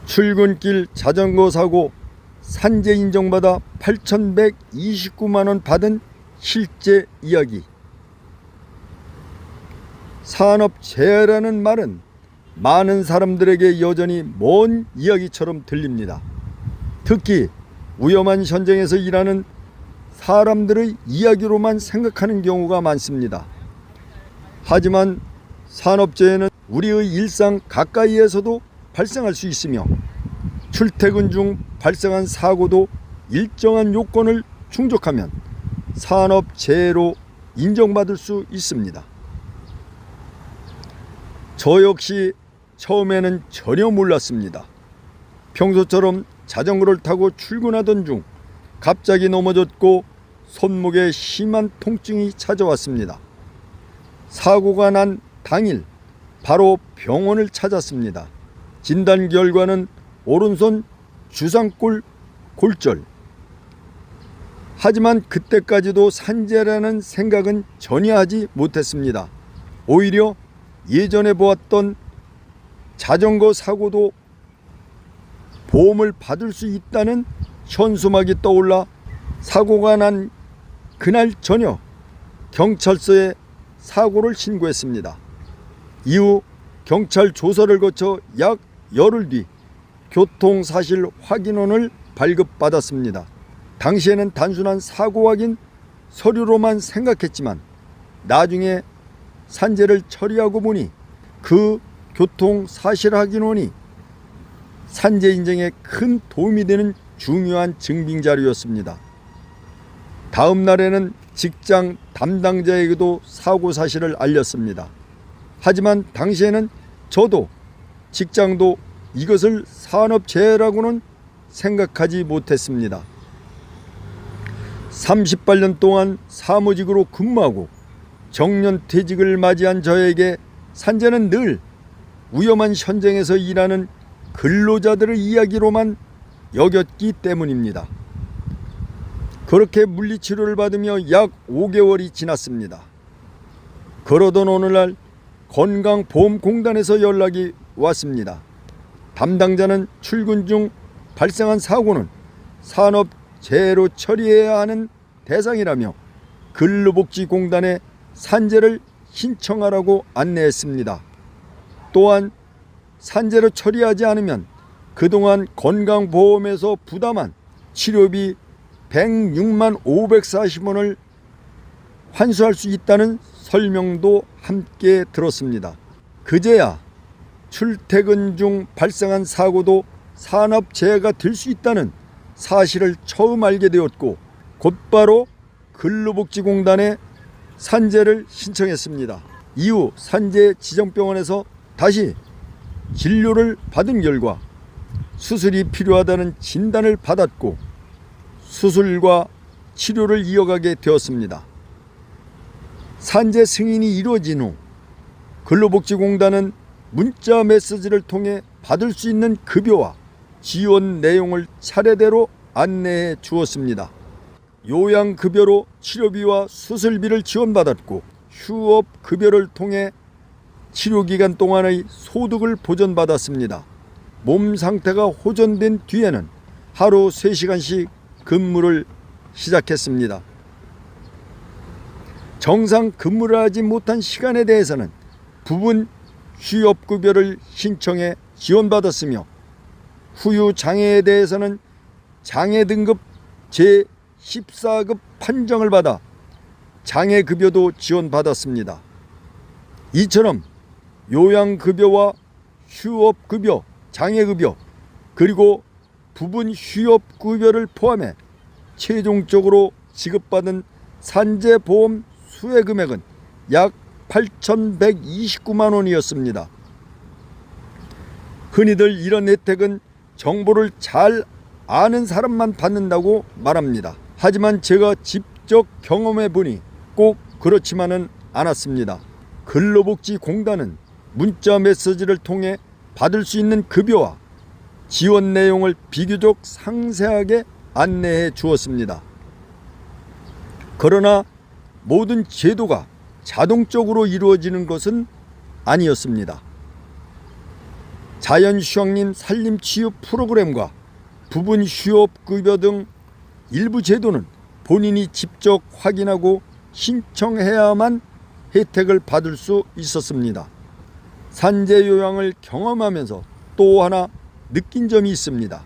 출근길 자전거 사고 산재 인정받아 8,129만원 받은 실제 이야기. 산업재해라는 말은 많은 사람들에게 여전히 먼 이야기처럼 들립니다. 특히 위험한 현장에서 일하는 사람들의 이야기로만 생각하는 경우가 많습니다. 하지만 산업재해는 우리의 일상 가까이에서도 발생할 수 있으며 출퇴근 중 발생한 사고도 일정한 요건을 충족하면 산업재해로 인정받을 수 있습니다. 저 역시 처음에는 전혀 몰랐습니다. 평소처럼 자전거를 타고 출근하던 중 갑자기 넘어졌고 손목에 심한 통증이 찾아왔습니다. 사고가 난 당일 바로 병원을 찾았습니다. 진단 결과는 오른손 주상골 골절. 하지만 그때까지도 산재라는 생각은 전혀 하지 못했습니다. 오히려 예전에 보았던 자전거 사고도 보험을 받을 수 있다는 현수막이 떠올라 사고가 난 그날 저녁 경찰서에 사고를 신고했습니다. 이후 경찰 조사를 거쳐 약 열흘 뒤 교통사실 확인원을 발급받았습니다. 당시에는 단순한 사고 확인 서류로만 생각했지만 나중에 산재를 처리하고 보니 그 교통사실 확인원이 산재 인정에 큰 도움이 되는 중요한 증빙자료였습니다. 다음 날에는 직장 담당자에게도 사고 사실을 알렸습니다. 하지만 당시에는 저도 직장도 이것을 산업재해라고는 생각하지 못했습니다. 38년 동안 사무직으로 근무하고 정년퇴직을 맞이한 저에게 산재는 늘 위험한 현장에서 일하는 근로자들의 이야기로만 여겼기 때문입니다. 그렇게 물리치료를 받으며 약 5개월이 지났습니다. 그러던 어느 날 건강보험공단에서 연락이 왔습니다. 담당자는 출근 중 발생한 사고는 산업재해로 처리해야 하는 대상이라며 근로복지공단에 산재를 신청하라고 안내했습니다. 또한 산재로 처리하지 않으면 그동안 건강보험에서 부담한 치료비 106만 540원을 환수할 수 있다는 설명도 함께 들었습니다. 그제야 출퇴근 중 발생한 사고도 산업재해가 될 수 있다는 사실을 처음 알게 되었고 곧바로 근로복지공단에 산재를 신청했습니다. 이후 산재지정병원에서 다시 진료를 받은 결과 수술이 필요하다는 진단을 받았고 수술과 치료를 이어가게 되었습니다. 산재 승인이 이루어진 후 근로복지공단은 문자 메시지를 통해 받을 수 있는 급여와 지원 내용을 차례대로 안내해 주었습니다. 요양급여로 치료비와 수술비를 지원받았고 휴업급여를 통해 치료기간 동안의 소득을 보전받았습니다. 몸 상태가 호전된 뒤에는 하루 3시간씩 근무를 시작했습니다. 정상 근무를 하지 못한 시간에 대해서는 부분 휴업급여를 신청해 지원받았으며 후유장애에 대해서는 장애등급 제14급 판정을 받아 장애급여도 지원받았습니다. 이처럼 요양급여와 휴업급여, 장애급여 그리고 부분 휴업급여를 포함해 최종적으로 지급받은 산재보험 수혜금액은 약 8,129만 원이었습니다. 흔히들 이런 혜택은 정보를 잘 아는 사람만 받는다고 말합니다. 하지만 제가 직접 경험해 보니 꼭 그렇지만은 않았습니다. 근로복지공단은 문자 메시지를 통해 받을 수 있는 급여와 지원 내용을 비교적 상세하게 안내해 주었습니다. 그러나 모든 제도가 자동적으로 이루어지는 것은 아니었습니다. 자연휴학림 산림취업 프로그램과 부분 휴업급여 등 일부 제도는 본인이 직접 확인하고 신청해야만 혜택을 받을 수 있었습니다. 산재요양을 경험하면서 또 하나 느낀 점이 있습니다.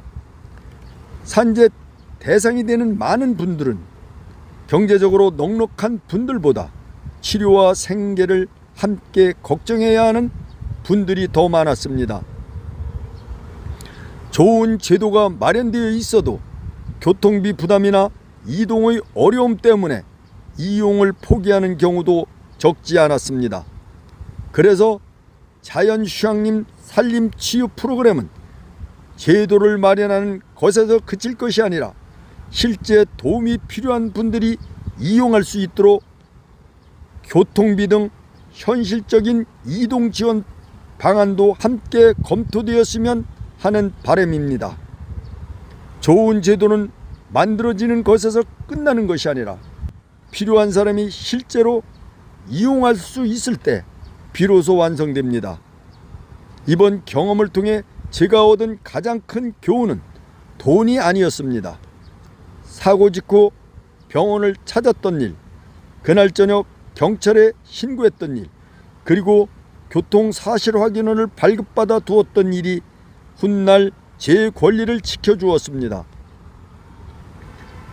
산재 대상이 되는 많은 분들은 경제적으로 넉넉한 분들보다 치료와 생계를 함께 걱정해야 하는 분들이 더 많았습니다. 좋은 제도가 마련되어 있어도 교통비 부담이나 이동의 어려움 때문에 이용을 포기하는 경우도 적지 않았습니다. 그래서 자연휴학림 산림치유 프로그램은 제도를 마련하는 것에서 그칠 것이 아니라 실제 도움이 필요한 분들이 이용할 수 있도록 교통비 등 현실적인 이동 지원 방안도 함께 검토되었으면 하는 바람입니다. 좋은 제도는 만들어지는 것에서 끝나는 것이 아니라 필요한 사람이 실제로 이용할 수 있을 때 비로소 완성됩니다. 이번 경험을 통해 제가 얻은 가장 큰 교훈은 돈이 아니었습니다. 사고 직후 병원을 찾았던 일, 그날 저녁 경찰에 신고했던 일, 그리고 교통 사실 확인원을 발급받아 두었던 일이 훗날 제 권리를 지켜주었습니다.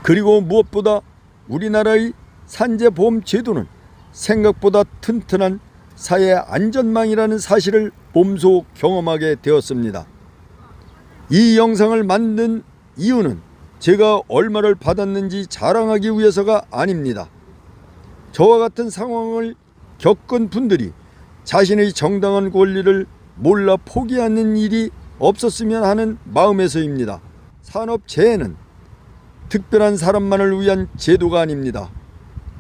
그리고 무엇보다 우리나라의 산재보험 제도는 생각보다 튼튼한 사회 안전망이라는 사실을 몸소 경험하게 되었습니다. 이 영상을 만든 이유는 제가 얼마를 받았는지 자랑하기 위해서가 아닙니다. 저와 같은 상황을 겪은 분들이 자신의 정당한 권리를 몰라 포기하는 일이 없었으면 하는 마음에서입니다. 산업재해는 특별한 사람만을 위한 제도가 아닙니다.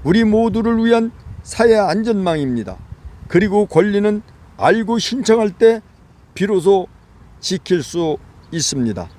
우리 모두를 위한 사회 안전망입니다. 그리고 권리는 알고 신청할 때 비로소 지킬 수 있습니다.